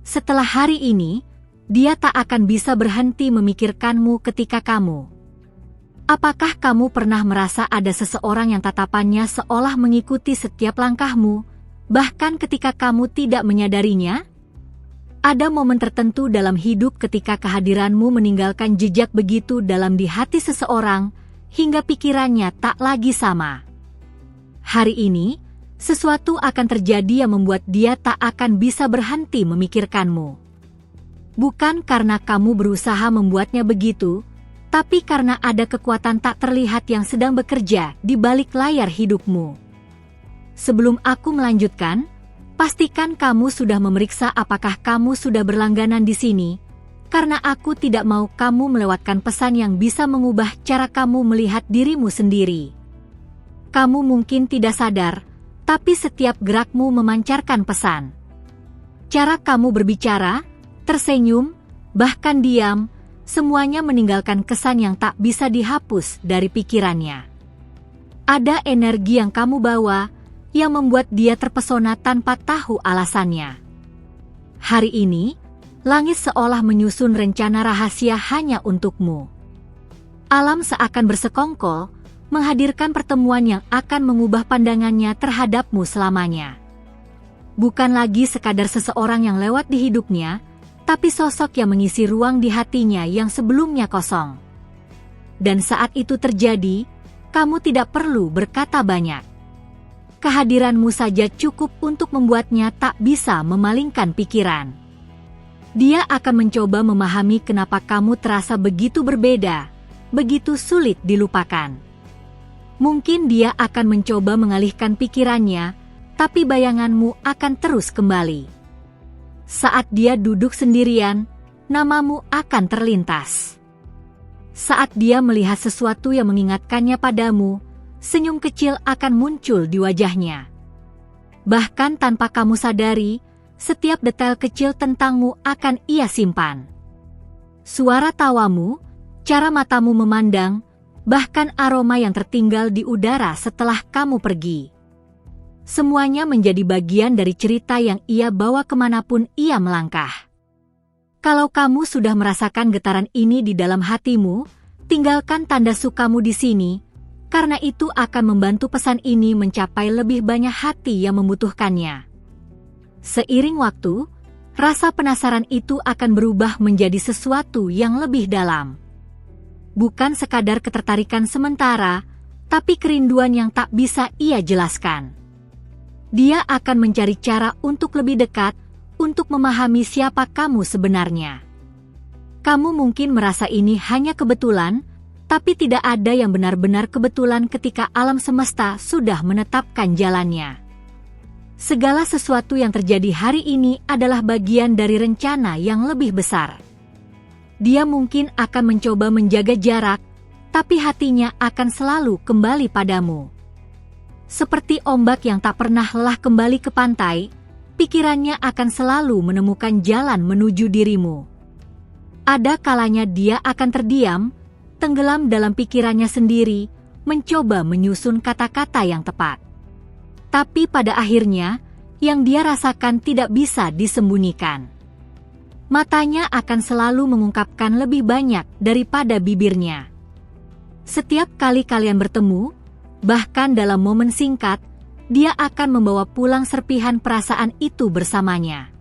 Setelah hari ini, dia tak akan bisa berhenti memikirkanmu ketika kamu. Apakah kamu pernah merasa ada seseorang yang tatapannya seolah mengikuti setiap langkahmu, bahkan ketika kamu tidak menyadarinya? Ada momen tertentu dalam hidup ketika kehadiranmu meninggalkan jejak begitu dalam di hati seseorang, hingga pikirannya tak lagi sama. Hari ini, sesuatu akan terjadi yang membuat dia tak akan bisa berhenti memikirkanmu. Bukan karena kamu berusaha membuatnya begitu, tapi karena ada kekuatan tak terlihat yang sedang bekerja di balik layar hidupmu. Sebelum aku melanjutkan, pastikan kamu sudah memeriksa apakah kamu sudah berlangganan di sini, karena aku tidak mau kamu melewatkan pesan yang bisa mengubah cara kamu melihat dirimu sendiri. Kamu mungkin tidak sadar, tapi setiap gerakmu memancarkan pesan. Cara kamu berbicara, tersenyum, bahkan diam, semuanya meninggalkan kesan yang tak bisa dihapus dari pikirannya. Ada energi yang kamu bawa, yang membuat dia terpesona tanpa tahu alasannya. Hari ini, langit seolah menyusun rencana rahasia hanya untukmu. Alam seakan bersekongkol, menghadirkan pertemuan yang akan mengubah pandangannya terhadapmu selamanya. Bukan lagi sekadar seseorang yang lewat di hidupnya, tapi sosok yang mengisi ruang di hatinya yang sebelumnya kosong. Dan saat itu terjadi, kamu tidak perlu berkata banyak. Kehadiranmu saja cukup untuk membuatnya tak bisa memalingkan pikiran. Dia akan mencoba memahami kenapa kamu terasa begitu berbeda, begitu sulit dilupakan. Mungkin dia akan mencoba mengalihkan pikirannya, tapi bayanganmu akan terus kembali. Saat dia duduk sendirian, namamu akan terlintas. Saat dia melihat sesuatu yang mengingatkannya padamu, senyum kecil akan muncul di wajahnya. Bahkan tanpa kamu sadari, setiap detail kecil tentangmu akan ia simpan. Suara tawamu, cara matamu memandang, bahkan aroma yang tertinggal di udara setelah kamu pergi. Semuanya menjadi bagian dari cerita yang ia bawa kemanapun ia melangkah. Kalau kamu sudah merasakan getaran ini di dalam hatimu, tinggalkan tanda sukamu di sini, karena itu akan membantu pesan ini mencapai lebih banyak hati yang membutuhkannya. Seiring waktu, rasa penasaran itu akan berubah menjadi sesuatu yang lebih dalam. Bukan sekadar ketertarikan sementara, tapi kerinduan yang tak bisa ia jelaskan. Dia akan mencari cara untuk lebih dekat, untuk memahami siapa kamu sebenarnya. Kamu mungkin merasa ini hanya kebetulan, tapi tidak ada yang benar-benar kebetulan ketika alam semesta sudah menetapkan jalannya. Segala sesuatu yang terjadi hari ini adalah bagian dari rencana yang lebih besar. Dia mungkin akan mencoba menjaga jarak, tapi hatinya akan selalu kembali padamu. Seperti ombak yang tak pernah lelah kembali ke pantai, pikirannya akan selalu menemukan jalan menuju dirimu. Ada kalanya dia akan terdiam, tenggelam dalam pikirannya sendiri, mencoba menyusun kata-kata yang tepat. Tapi pada akhirnya, yang dia rasakan tidak bisa disembunyikan. Matanya akan selalu mengungkapkan lebih banyak daripada bibirnya. Setiap kali kalian bertemu, bahkan dalam momen singkat, dia akan membawa pulang serpihan perasaan itu bersamanya.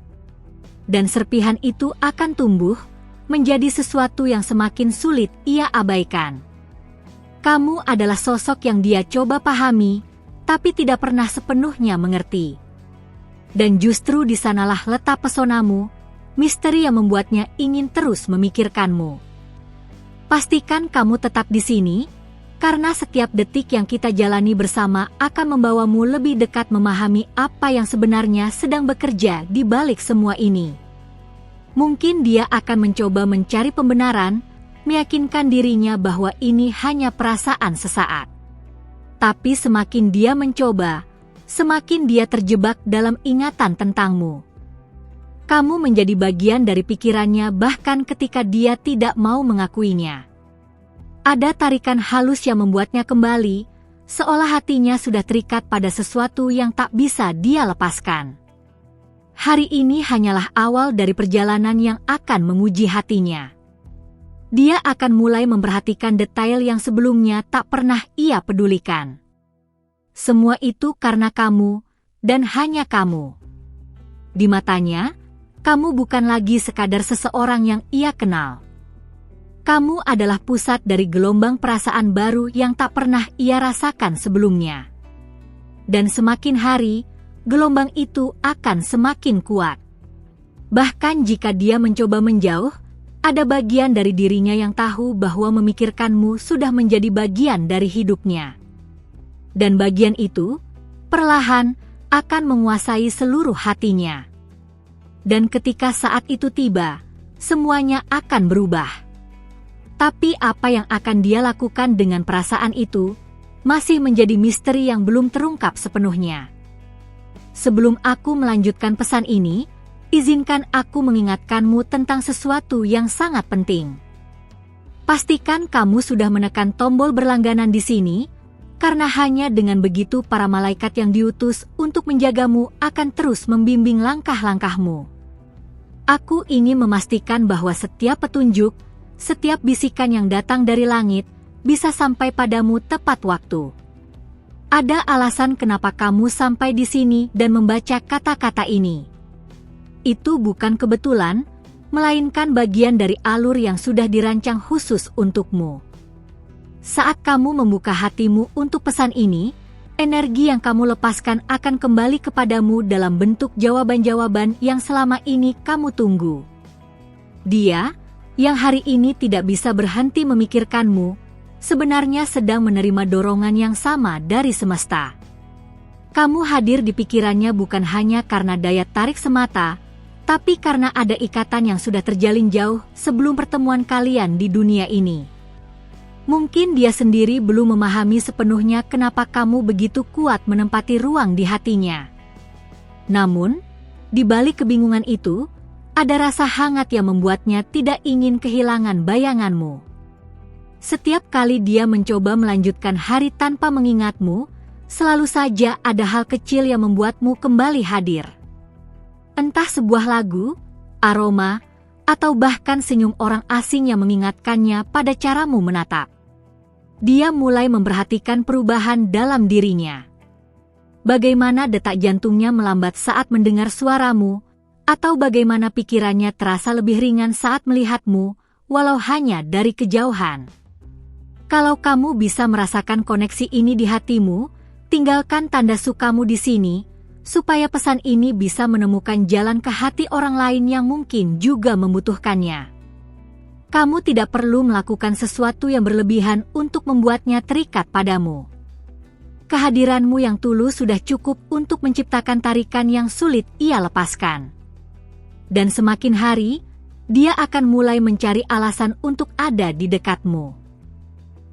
Dan serpihan itu akan tumbuh, menjadi sesuatu yang semakin sulit ia abaikan. Kamu adalah sosok yang dia coba pahami, tapi tidak pernah sepenuhnya mengerti. Dan justru di sanalah letak pesonamu, misteri yang membuatnya ingin terus memikirkanmu. Pastikan kamu tetap di sini, karena setiap detik yang kita jalani bersama akan membawamu lebih dekat memahami apa yang sebenarnya sedang bekerja di balik semua ini. Mungkin dia akan mencoba mencari pembenaran, meyakinkan dirinya bahwa ini hanya perasaan sesaat. Tapi semakin dia mencoba, semakin dia terjebak dalam ingatan tentangmu. Kamu menjadi bagian dari pikirannya bahkan ketika dia tidak mau mengakuinya. Ada tarikan halus yang membuatnya kembali, seolah hatinya sudah terikat pada sesuatu yang tak bisa dia lepaskan. Hari ini hanyalah awal dari perjalanan yang akan menguji hatinya. Dia akan mulai memperhatikan detail yang sebelumnya tak pernah ia pedulikan. Semua itu karena kamu, dan hanya kamu. Di matanya, kamu bukan lagi sekadar seseorang yang ia kenal. Kamu adalah pusat dari gelombang perasaan baru yang tak pernah ia rasakan sebelumnya. Dan semakin hari, gelombang itu akan semakin kuat. Bahkan jika dia mencoba menjauh, ada bagian dari dirinya yang tahu bahwa memikirkanmu sudah menjadi bagian dari hidupnya. Dan bagian itu, perlahan, akan menguasai seluruh hatinya. Dan ketika saat itu tiba, semuanya akan berubah. Tapi apa yang akan dia lakukan dengan perasaan itu, masih menjadi misteri yang belum terungkap sepenuhnya. Sebelum aku melanjutkan pesan ini, izinkan aku mengingatkanmu tentang sesuatu yang sangat penting. Pastikan kamu sudah menekan tombol berlangganan di sini, karena hanya dengan begitu para malaikat yang diutus untuk menjagamu akan terus membimbing langkah-langkahmu. Aku ingin memastikan bahwa setiap petunjuk, setiap bisikan yang datang dari langit, bisa sampai padamu tepat waktu. Ada alasan kenapa kamu sampai di sini dan membaca kata-kata ini. Itu bukan kebetulan, melainkan bagian dari alur yang sudah dirancang khusus untukmu. Saat kamu membuka hatimu untuk pesan ini, energi yang kamu lepaskan akan kembali kepadamu dalam bentuk jawaban-jawaban yang selama ini kamu tunggu. Dia, yang hari ini tidak bisa berhenti memikirkanmu, sebenarnya sedang menerima dorongan yang sama dari semesta. Kamu hadir di pikirannya bukan hanya karena daya tarik semata, tapi karena ada ikatan yang sudah terjalin jauh sebelum pertemuan kalian di dunia ini. Mungkin dia sendiri belum memahami sepenuhnya kenapa kamu begitu kuat menempati ruang di hatinya. Namun, di balik kebingungan itu, ada rasa hangat yang membuatnya tidak ingin kehilangan bayanganmu. Setiap kali dia mencoba melanjutkan hari tanpa mengingatmu, selalu saja ada hal kecil yang membuatmu kembali hadir. Entah sebuah lagu, aroma, atau bahkan senyum orang asing yang mengingatkannya pada caramu menatap. Dia mulai memperhatikan perubahan dalam dirinya. Bagaimana detak jantungnya melambat saat mendengar suaramu, atau bagaimana pikirannya terasa lebih ringan saat melihatmu, walau hanya dari kejauhan. Kalau kamu bisa merasakan koneksi ini di hatimu, tinggalkan tanda sukamu di sini, supaya pesan ini bisa menemukan jalan ke hati orang lain yang mungkin juga membutuhkannya. Kamu tidak perlu melakukan sesuatu yang berlebihan untuk membuatnya terikat padamu. Kehadiranmu yang tulus sudah cukup untuk menciptakan tarikan yang sulit ia lepaskan. Dan semakin hari, dia akan mulai mencari alasan untuk ada di dekatmu.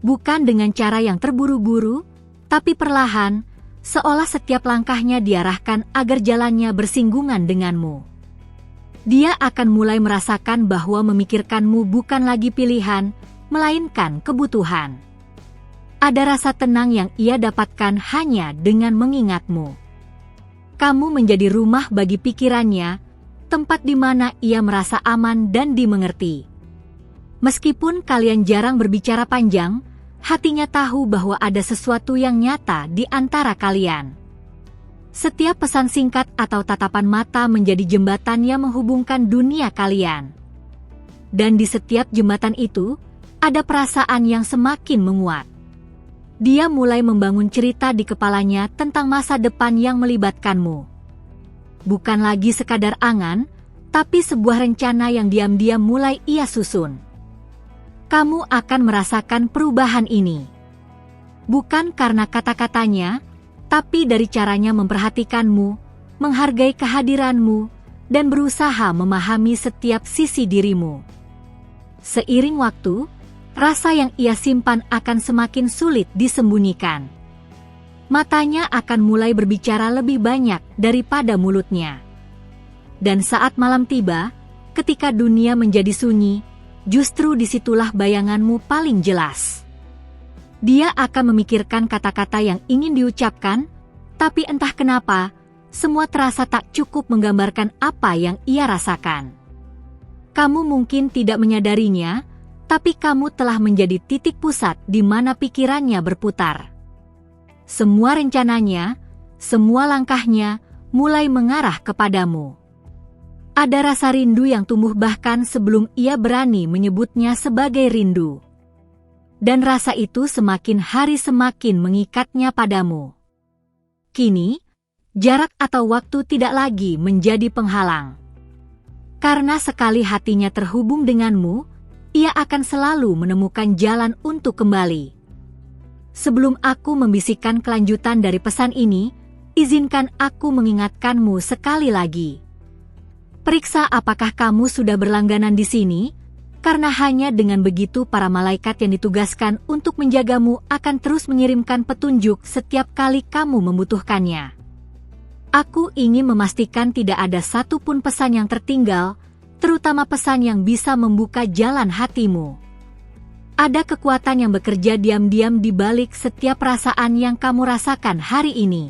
Bukan dengan cara yang terburu-buru, tapi perlahan, seolah setiap langkahnya diarahkan agar jalannya bersinggungan denganmu. Dia akan mulai merasakan bahwa memikirkanmu bukan lagi pilihan, melainkan kebutuhan. Ada rasa tenang yang ia dapatkan hanya dengan mengingatmu. Kamu menjadi rumah bagi pikirannya, tempat di mana ia merasa aman dan dimengerti. Meskipun kalian jarang berbicara panjang, hatinya tahu bahwa ada sesuatu yang nyata di antara kalian. Setiap pesan singkat atau tatapan mata menjadi jembatan yang menghubungkan dunia kalian. Dan di setiap jembatan itu, ada perasaan yang semakin menguat. Dia mulai membangun cerita di kepalanya tentang masa depan yang melibatkanmu. Bukan lagi sekadar angan, tapi sebuah rencana yang diam-diam mulai ia susun. Kamu akan merasakan perubahan ini. Bukan karena kata-katanya, tapi dari caranya memperhatikanmu, menghargai kehadiranmu, dan berusaha memahami setiap sisi dirimu. Seiring waktu, rasa yang ia simpan akan semakin sulit disembunyikan. Matanya akan mulai berbicara lebih banyak daripada mulutnya. Dan saat malam tiba, ketika dunia menjadi sunyi, justru disitulah bayanganmu paling jelas. Dia akan memikirkan kata-kata yang ingin diucapkan, tapi entah kenapa, semua terasa tak cukup menggambarkan apa yang ia rasakan. Kamu mungkin tidak menyadarinya, tapi kamu telah menjadi titik pusat di mana pikirannya berputar. Semua rencananya, semua langkahnya mulai mengarah kepadamu. Ada rasa rindu yang tumbuh bahkan sebelum ia berani menyebutnya sebagai rindu. Dan rasa itu semakin hari semakin mengikatnya padamu. Kini, jarak atau waktu tidak lagi menjadi penghalang. Karena sekali hatinya terhubung denganmu, ia akan selalu menemukan jalan untuk kembali. Sebelum aku membisikkan kelanjutan dari pesan ini, izinkan aku mengingatkanmu sekali lagi. Periksa apakah kamu sudah berlangganan di sini, karena hanya dengan begitu para malaikat yang ditugaskan untuk menjagamu akan terus mengirimkan petunjuk setiap kali kamu membutuhkannya. Aku ingin memastikan tidak ada satupun pesan yang tertinggal, terutama pesan yang bisa membuka jalan hatimu. Ada kekuatan yang bekerja diam-diam di balik setiap perasaan yang kamu rasakan hari ini.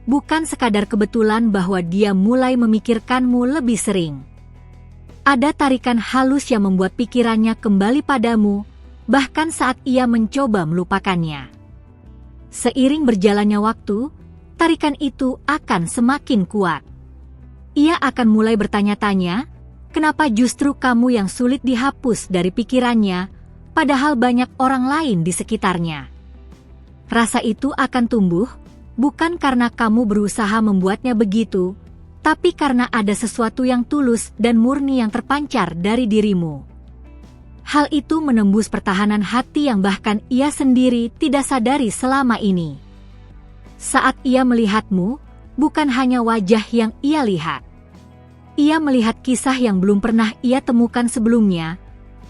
Bukan sekadar kebetulan bahwa dia mulai memikirkanmu lebih sering. Ada tarikan halus yang membuat pikirannya kembali padamu, bahkan saat ia mencoba melupakannya. Seiring berjalannya waktu, tarikan itu akan semakin kuat. Ia akan mulai bertanya-tanya, kenapa justru kamu yang sulit dihapus dari pikirannya, padahal banyak orang lain di sekitarnya. Rasa itu akan tumbuh, bukan karena kamu berusaha membuatnya begitu, tapi karena ada sesuatu yang tulus dan murni yang terpancar dari dirimu. Hal itu menembus pertahanan hati yang bahkan ia sendiri tidak sadari selama ini. Saat ia melihatmu, bukan hanya wajah yang ia lihat. Ia melihat kisah yang belum pernah ia temukan sebelumnya,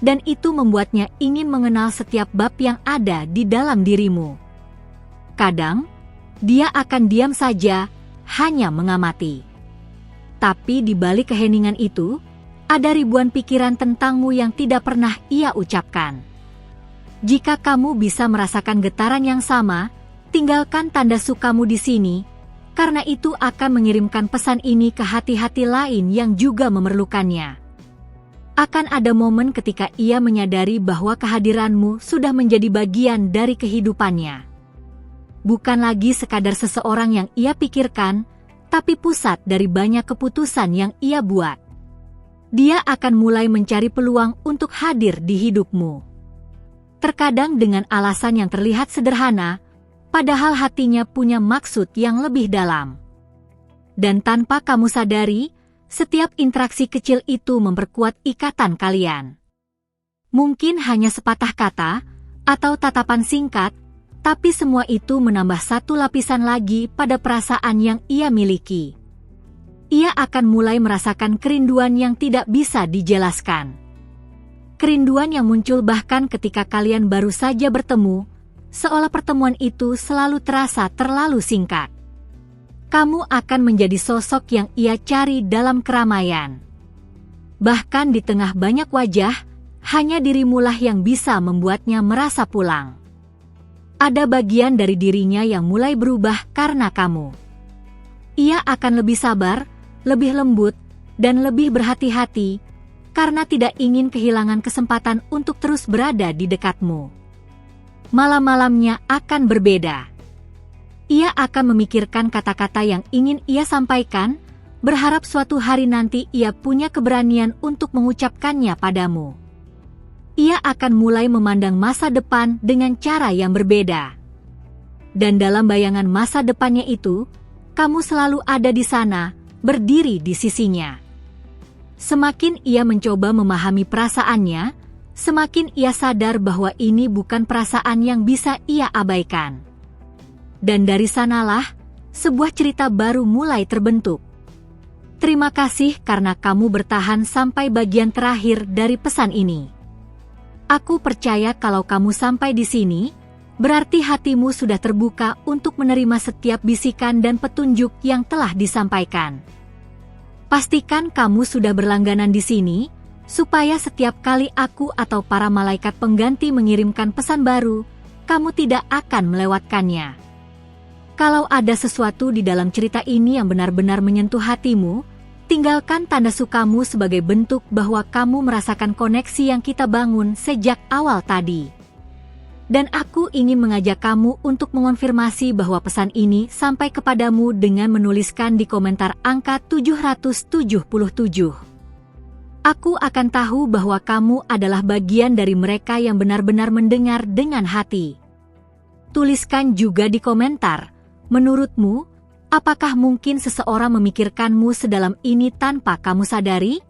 dan itu membuatnya ingin mengenal setiap bab yang ada di dalam dirimu. Kadang, dia akan diam saja, hanya mengamati. Tapi di balik keheningan itu, ada ribuan pikiran tentangmu yang tidak pernah ia ucapkan. Jika kamu bisa merasakan getaran yang sama, tinggalkan tanda sukamu di sini, karena itu akan mengirimkan pesan ini ke hati-hati lain yang juga memerlukannya. Akan ada momen ketika ia menyadari bahwa kehadiranmu sudah menjadi bagian dari kehidupannya. Bukan lagi sekadar seseorang yang ia pikirkan, tapi pusat dari banyak keputusan yang ia buat. Dia akan mulai mencari peluang untuk hadir di hidupmu. Terkadang dengan alasan yang terlihat sederhana, padahal hatinya punya maksud yang lebih dalam. Dan tanpa kamu sadari, setiap interaksi kecil itu memperkuat ikatan kalian. Mungkin hanya sepatah kata, atau tatapan singkat, tapi semua itu menambah satu lapisan lagi pada perasaan yang ia miliki. Ia akan mulai merasakan kerinduan yang tidak bisa dijelaskan. Kerinduan yang muncul bahkan ketika kalian baru saja bertemu, seolah pertemuan itu selalu terasa terlalu singkat. Kamu akan menjadi sosok yang ia cari dalam keramaian. Bahkan di tengah banyak wajah, hanya dirimulah yang bisa membuatnya merasa pulang. Ada bagian dari dirinya yang mulai berubah karena kamu. Ia akan lebih sabar, lebih lembut, dan lebih berhati-hati, karena tidak ingin kehilangan kesempatan untuk terus berada di dekatmu. Malam-malamnya akan berbeda. Ia akan memikirkan kata-kata yang ingin ia sampaikan, berharap suatu hari nanti ia punya keberanian untuk mengucapkannya padamu. Ia akan mulai memandang masa depan dengan cara yang berbeda. Dan dalam bayangan masa depannya itu, kamu selalu ada di sana, berdiri di sisinya. Semakin ia mencoba memahami perasaannya, semakin ia sadar bahwa ini bukan perasaan yang bisa ia abaikan. Dan dari sanalah, sebuah cerita baru mulai terbentuk. Terima kasih karena kamu bertahan sampai bagian terakhir dari pesan ini. Aku percaya kalau kamu sampai di sini, berarti hatimu sudah terbuka untuk menerima setiap bisikan dan petunjuk yang telah disampaikan. Pastikan kamu sudah berlangganan di sini, supaya setiap kali aku atau para malaikat pengganti mengirimkan pesan baru, kamu tidak akan melewatkannya. Kalau ada sesuatu di dalam cerita ini yang benar-benar menyentuh hatimu, tinggalkan tanda sukamu sebagai bentuk bahwa kamu merasakan koneksi yang kita bangun sejak awal tadi. Dan aku ingin mengajak kamu untuk mengonfirmasi bahwa pesan ini sampai kepadamu dengan menuliskan di komentar angka 777. Aku akan tahu bahwa kamu adalah bagian dari mereka yang benar-benar mendengar dengan hati. Tuliskan juga di komentar, menurutmu, apakah mungkin seseorang memikirkanmu sedalam ini tanpa kamu sadari?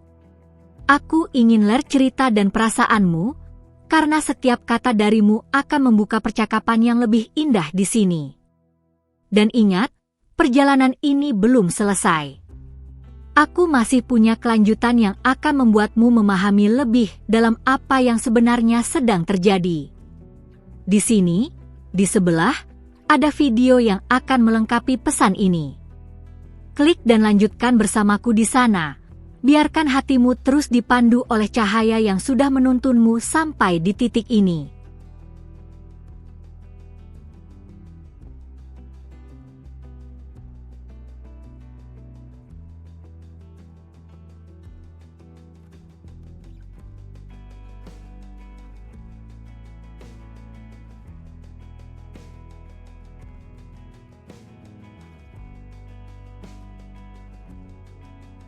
Aku ingin lihat cerita dan perasaanmu, karena setiap kata darimu akan membuka percakapan yang lebih indah di sini. Dan ingat, perjalanan ini belum selesai. Aku masih punya kelanjutan yang akan membuatmu memahami lebih dalam apa yang sebenarnya sedang terjadi. Di sini, di sebelah, ada video yang akan melengkapi pesan ini. Klik dan lanjutkan bersamaku di sana. Biarkan hatimu terus dipandu oleh cahaya yang sudah menuntunmu sampai di titik ini.